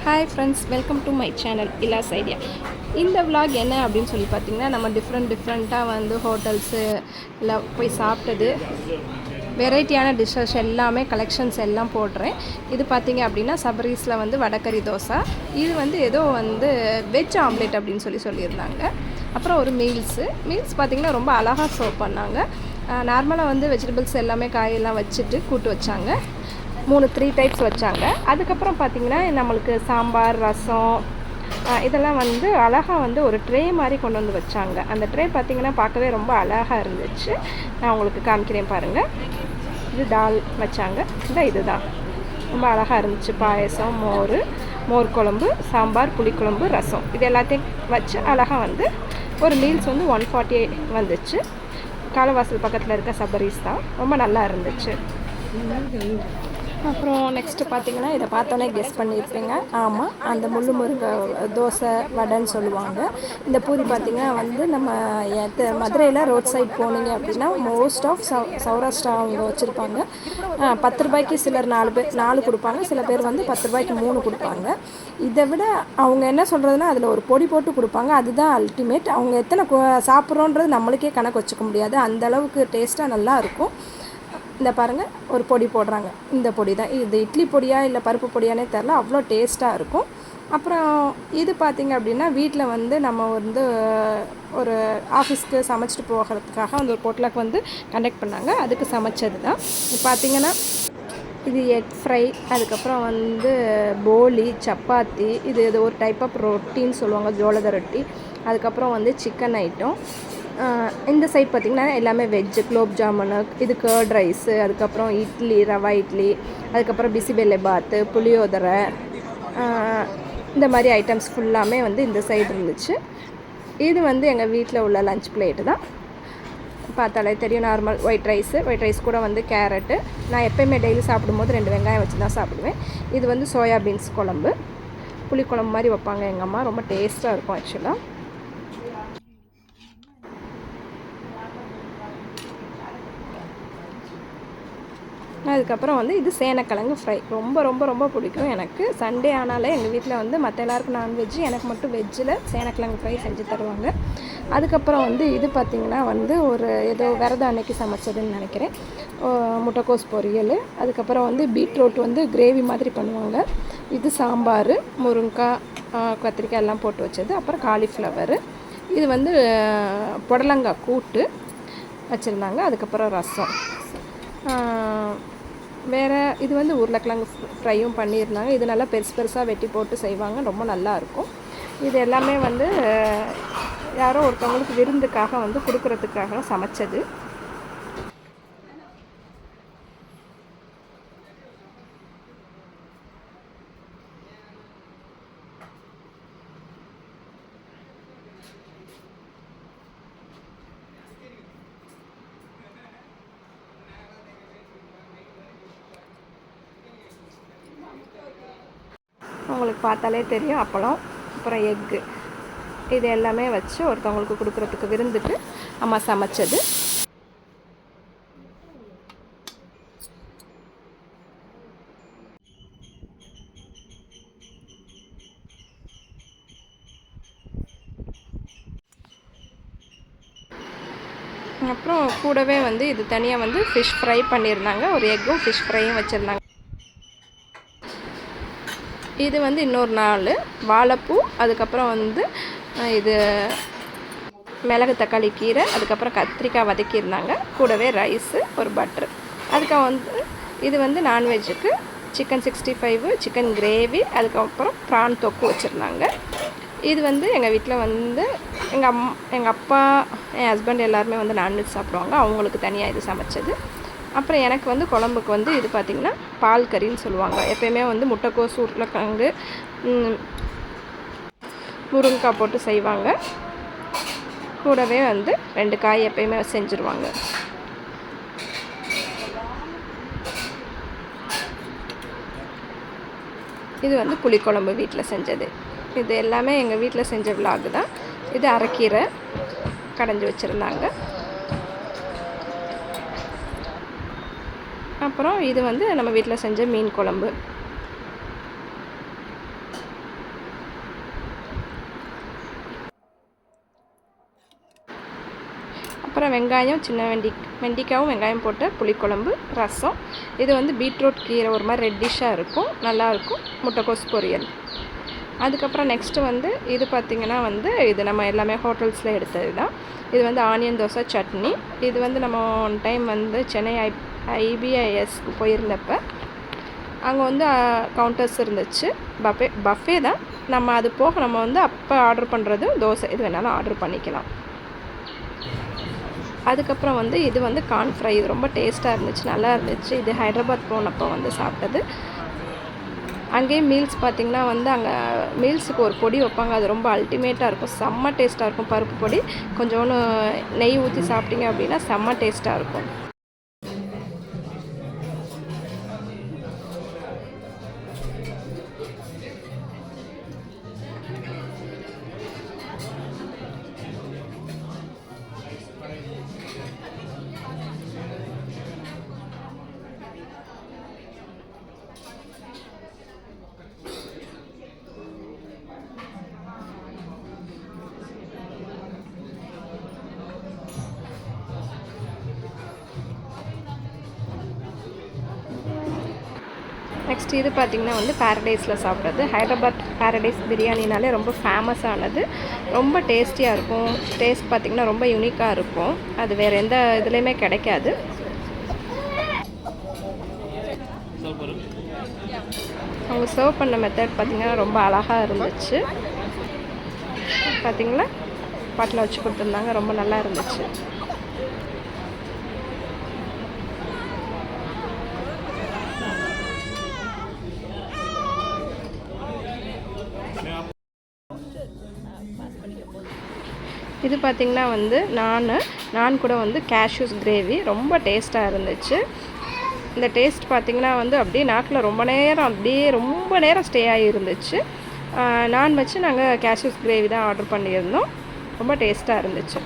Hi friends, welcome to my channel Ila's idea. இந்த vlog என்ன அப்படின்னு சொல்லி பார்த்தீங்கன்னா, நம்ம டிஃப்ரெண்ட்டாக வந்து ஹோட்டல்ஸு இல்லை போய் சாப்பிட்டது, வெரைட்டியான டிஷ்ஷஸ் எல்லாமே கலெக்ஷன்ஸ் எல்லாம் போடுறேன். இது பார்த்தீங்க அப்படின்னா சபரீஸில் வந்து வடகறி தோசை, இது வந்து ஏதோ வந்து வெஜ் ஆம்லேட் அப்படின்னு சொல்லியிருந்தாங்க. அப்புறம் ஒரு மீல்ஸ் பார்த்திங்கன்னா ரொம்ப அழகாக சர்வ் பண்ணாங்க. நார்மலாக வந்து வெஜிடபிள்ஸ் எல்லாமே காயெல்லாம் வச்சுட்டு கூட்டு வச்சாங்க. 3 டைப்ஸ் வச்சாங்க. அதுக்கப்புறம் பார்த்திங்கன்னா நம்மளுக்கு சாம்பார், ரசம் இதெல்லாம் வந்து அழகாக வந்து ஒரு ட்ரே மாதிரி கொண்டு வந்து வச்சாங்க. அந்த ட்ரே பார்த்திங்கன்னா பார்க்கவே ரொம்ப அழகாக இருந்துச்சு. நான் உங்களுக்கு காமிக்கிறேன் பாருங்கள். இது தால் வச்சாங்க. இதுதான் ரொம்ப அழகாக இருந்துச்சு. பாயசம், மோர் குழம்பு, சாம்பார், புளிக்குழம்பு, ரசம் இது எல்லாத்தையும் வச்சு அழகாக வந்து ஒரு மீல்ஸ் வந்து 148 வந்துச்சு. காலவாசல் பக்கத்தில் இருக்க சபரீஸ் தான். ரொம்ப நல்லா இருந்துச்சு. அப்புறம் நெக்ஸ்ட்டு பார்த்திங்கன்னா இதை பார்த்தோன்னே கெஸ் பண்ணியிருப்பீங்க. ஆமாம், அந்த முருங்கை தோசை வடைன்னு சொல்லுவாங்க. இந்த பூரி பார்த்திங்கன்னா வந்து நம்ம மதுரையில் ரோட் சைட் போனீங்க அப்படின்னா மோஸ்ட் ஆஃப் சௌராஷ்டிரா அவங்க வச்சுருப்பாங்க. 10 ரூபாய்க்கு சிலர் 4 கொடுப்பாங்க. சில பேர் வந்து 10 ரூபாய்க்கு 3 கொடுப்பாங்க. இதை விட அவங்க என்ன சொல்கிறதுனா அதில் ஒரு பொடி போட்டு கொடுப்பாங்க. அதுதான் அல்டிமேட். அவங்க எத்தனை சாப்பிட்றோன்றது நம்மளுக்கே கணக்கு வச்சுக்க முடியாது. அந்தளவுக்கு டேஸ்ட்டாக நல்லாயிருக்கும். இந்த பாருங்கள், ஒரு பொடி போடுறாங்க. இந்த பொடி தான். இது இட்லி பொடியா இல்லை பருப்பு பொடியானே தெரில, அவ்வளோ டேஸ்ட்டாக இருக்கும். அப்புறம் இது பார்த்திங்க அப்படின்னா வீட்டில் வந்து நம்ம வந்து ஒரு ஆஃபீஸ்க்கு சமைச்சிட்டு போகிறதுக்காக அந்த ஒரு பொட்லக் வந்து கண்டக்ட் பண்ணாங்க. அதுக்கு சமைச்சது தான். பார்த்திங்கன்னா இது எக் ஃப்ரை, அதுக்கப்புறம் வந்து போலி, சப்பாத்தி, இது ஒரு டைப் ஆஃப் ரொட்டின்னு சொல்லுவாங்க, ஜோளத ரொட்டி. அதுக்கப்புறம் வந்து சிக்கன் ஐட்டம். இந்த சைட் பார்த்திங்கன்னா எல்லாமே வெஜ்ஜு, குலோப் ஜாமுனு, இது கர்ட் ரைஸு, அதுக்கப்புறம் இட்லி, ரவா இட்லி, அதுக்கப்புறம் பிசிபெல்லே பாத்து, புளியோதரை, இந்த மாதிரி ஐட்டம்ஸ் ஃபுல்லாமே வந்து இந்த சைடு இருந்துச்சு. இது வந்து எங்கள் வீட்டில் உள்ள லஞ்ச் பிளேட்டு தான். பார்த்தாலே தெரியும், நார்மல் ஒயிட் ரைஸ் கூட வந்து கேரட்டு. நான் எப்போயுமே டெய்லி சாப்பிடும்போது 2 வெங்காயம் வச்சு தான் சாப்பிடுவேன். இது வந்து சோயாபீன்ஸ் குழம்பு, புளிக்குழம்பு மாதிரி வைப்பாங்க எங்கள் அம்மா. ரொம்ப டேஸ்ட்டாக இருக்கும் ஆக்சுவலாக. அதுக்கப்புறம் வந்து இது சேனக்கிழங்கு ஃப்ரை. ரொம்ப ரொம்ப ரொம்ப பிடிக்கும் எனக்கு. சண்டே ஆனாலே எங்கள் வீட்டில் வந்து மற்ற எல்லாருக்கும் நான்வெஜ்ஜு, எனக்கு மட்டும் வெஜ்ஜில் சேனக்கிழங்கு ஃப்ரை செஞ்சு தருவாங்க. அதுக்கப்புறம் வந்து இது பார்த்திங்கன்னா வந்து ஒரு ஏதோ விரதம் அன்னைக்கு சமைச்சதுன்னு நினைக்கிறேன். முட்டைக்கோஸ் பொரியல், அதுக்கப்புறம் வந்து பீட்ரூட் வந்து கிரேவி மாதிரி பண்ணுவாங்க. இது சாம்பார், முருங்காய், கத்திரிக்காய் எல்லாம் போட்டு வச்சது. அப்புறம் காலிஃப்ளவரு, இது வந்து புடலங்காய் கூட்டு வச்சுருந்தாங்க. அதுக்கப்புறம் ரசம். வேறு இது வந்து உருளைக்கிழங்கு ஃப்ரையும் பண்ணியிருந்தாங்க. இது நல்லா பெருசாக வெட்டி போட்டு செய்வாங்க. ரொம்ப நல்லாயிருக்கும். இது எல்லாமே வந்து யாரோ ஒருத்தவங்களுக்கு விருந்துக்காக வந்து கொடுக்குறதுக்காக சமைச்சது. உங்களுக்கு பார்த்தாலே தெரியும். அப்பளம், அப்புறம் எக்கு, இது எல்லாமே வச்சு ஒருத்தவங்களுக்கு கொடுக்குறதுக்கு விருந்துக்கு அம்மா சமைச்சது. அப்புறம் கூடவே வந்து இது தனியாக வந்து ஃபிஷ் ஃப்ரை பண்ணியிருந்தாங்க. ஒரு எக்கும் ஃபிஷ் ஃப்ரையும் வச்சுருந்தாங்க. இது வந்து இன்னொரு நாள் வாழைப்பூ, அதுக்கப்புறம் வந்து இது மிளகு தக்காளி கீரை, அதுக்கப்புறம் கத்திரிக்காய் வதக்கியிருந்தாங்க. கூடவே ரைஸு, ஒரு பட்ரு. அதுக்காக வந்து இது வந்து நான்வெஜ்ஜுக்கு சிக்கன் 65, சிக்கன் கிரேவி, அதுக்கப்புறம் ப்ரான் தொக்கு வச்சுருந்தாங்க. இது வந்து எங்கள் வீட்டில் வந்து எங்கள் அப்பா, என் ஹஸ்பண்ட் எல்லாருமே வந்து நான்வெஜ் சாப்பிடுவாங்க. அவங்களுக்கு தனியாக இது சமைச்சது. அப்புறம் எனக்கு வந்து குழம்புக்கு வந்து இது பார்த்திங்கன்னா பால் கறின்னு சொல்லுவாங்க. எப்போயுமே வந்து முட்டைக்கோஸ், உருளைக்கிழங்கு, முருங்கைக்காய் போட்டு செய்வாங்க. கூடவே வந்து 2 காய் எப்போயுமே செஞ்சுருவாங்க. இது வந்து புளிக்குழம்பு வீட்டில் செஞ்சது. இது எல்லாமே எங்கள் வீட்டில் செஞ்ச விலாகு தான். இது அரைக்கீரை கடைஞ்சி வச்சுருந்தாங்க. அப்புறம் இது வந்து நம்ம வீட்டில் செஞ்ச மீன் குழம்பு. அதுக்கப்புறம் வெங்காயம், சின்ன வெண்டிக்காவும் வெங்காயம் போட்டு புளிக்குழம்பு, ரசம். இது வந்து பீட்ரூட் கீரை ஒரு மாதிரி ரெட்டிஷாக இருக்கும், நல்லாயிருக்கும். முட்டைக்கோஸ் பொரியல். அதுக்கப்புறம் நெக்ஸ்ட்டு வந்து இது பார்த்திங்கன்னா வந்து இது நம்ம எல்லாமே ஹோட்டல்ஸில் எடுத்தது தான். இது வந்து ஆனியன் தோசை சட்னி. இது வந்து நம்ம ஒன் டைம் வந்து சென்னை IBISக்கு போயிருந்தப்போ அங்கே வந்து கவுண்டர்ஸ் இருந்துச்சு. பஃபே தான். நம்ம அது போக நம்ம வந்து அப்போ ஆர்டர் பண்ணுறது தோசை இது வேணாலும் ஆர்டர் பண்ணிக்கலாம். அதுக்கப்புறம் வந்து இது வந்து கார்ன் ஃப்ரை. இது ரொம்ப டேஸ்ட்டாக இருந்துச்சு, நல்லா இருந்துச்சு. இது ஹைதராபாத் போனப்போ வந்து சாப்பிட்டது. அங்கேயே மீல்ஸ் பார்த்திங்கன்னா வந்து அங்கே மீல்ஸுக்கு ஒரு பொடி வைப்பாங்க, அது ரொம்ப அல்டிமேட்டாக இருக்கும், செம்ம டேஸ்ட்டாக இருக்கும். பருப்பு பொடி கொஞ்சோன்னு நெய் ஊற்றி சாப்பிட்டீங்க அப்படின்னா செம்ம டேஸ்ட்டாக இருக்கும். நெக்ஸ்ட் இது பார்த்திங்கன்னா வந்து பேரடைஸில் சாப்பிட்றது. ஹைதராபாத் பேரடைஸ் பிரியாணினாலே ரொம்ப ஃபேமஸானது, ரொம்ப டேஸ்டியாக இருக்கும். டேஸ்ட் பார்த்திங்கன்னா ரொம்ப யூனிக்காக இருக்கும், அது வேறு எந்த இதுலேயுமே கிடைக்காது. அவங்க சர்வ் பண்ண மெத்தட் பார்த்திங்கன்னா ரொம்ப அழகாக இருந்துச்சு. பார்த்திங்களா, பாட்டில் வச்சு கொடுத்துருந்தாங்க, ரொம்ப நல்லா இருந்துச்சு. இது பார்த்திங்கன்னா வந்து நான் கூட வந்து கேஷ்யூஸ் கிரேவி ரொம்ப டேஸ்ட்டாக இருந்துச்சு. இந்த டேஸ்ட் பார்த்திங்கன்னா வந்து அப்படியே நாக்கில் ரொம்ப நேரம் ஸ்டே ஆகி இருந்துச்சு. நான் வச்சு நாங்கள் கேஷ்யூஸ் கிரேவி தான் ஆர்டர் பண்ணியிருந்தோம், ரொம்ப டேஸ்ட்டாக இருந்துச்சு.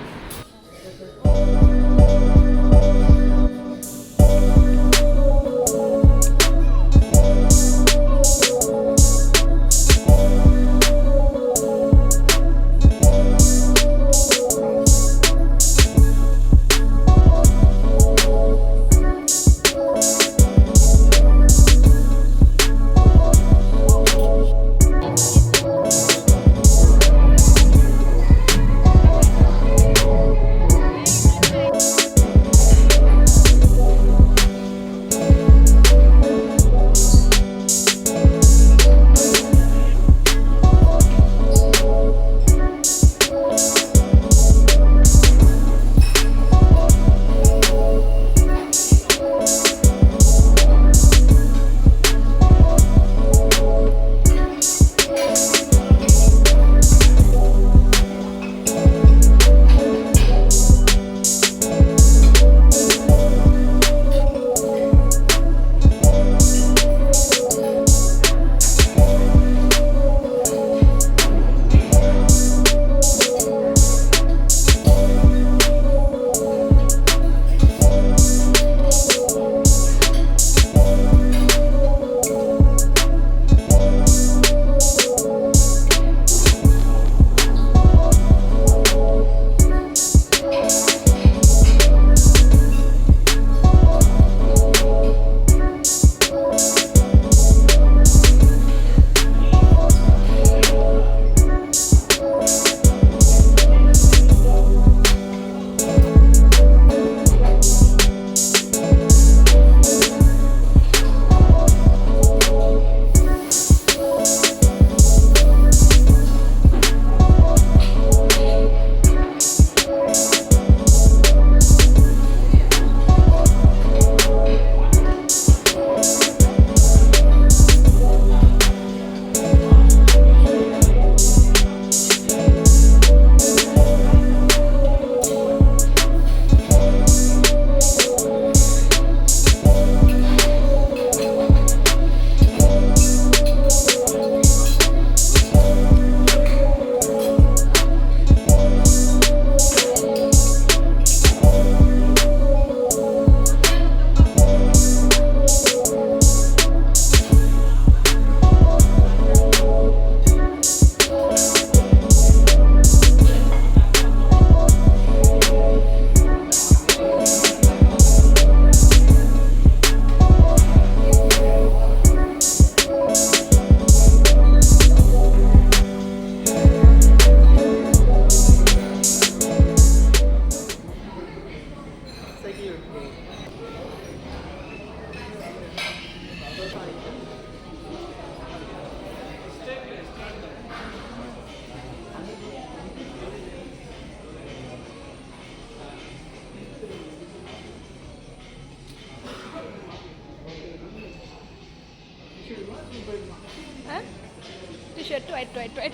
எட்டு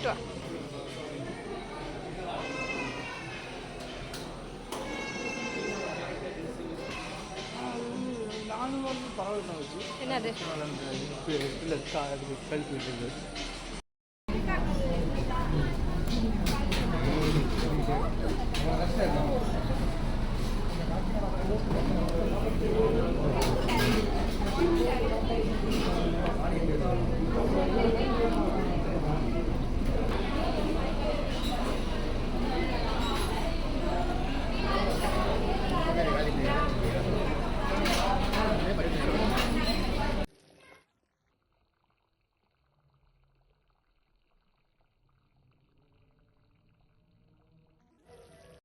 வா. என்னது